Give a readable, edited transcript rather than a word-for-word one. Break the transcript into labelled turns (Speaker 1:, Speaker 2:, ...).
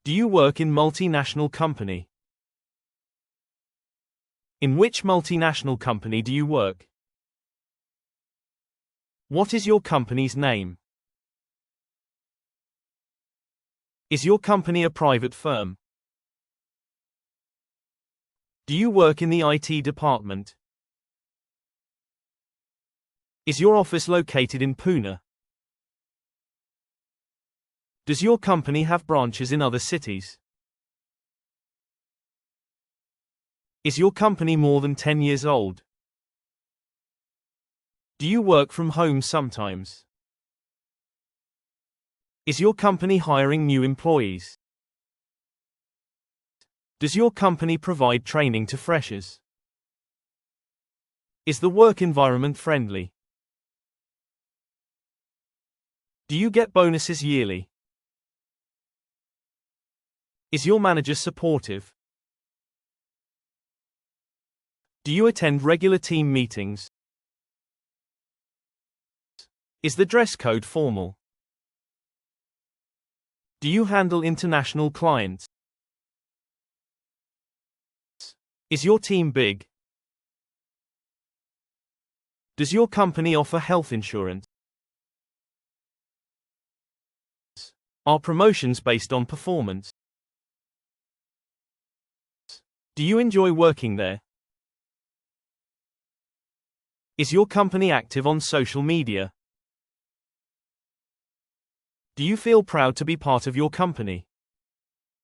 Speaker 1: Do you work in multinational company? In which multinational company do you work? What is your company's name? Is your company a private firm? Do you work in the IT department? Is your office located in Pune? Does your company have branches in other cities? Is your company more than 10 years old? Do you work from home sometimes? Is your company hiring new employees? Does your company provide training to freshers? Is the work environment friendly? Do you get bonuses yearly? Is your manager supportive? Do you attend regular team meetings? Is the dress code formal? Do you handle international clients? Is your team big? Does your company offer health insurance? Are promotions based on performance? Do you enjoy working there? Is your company active on social media? Do you feel proud to be part of your company?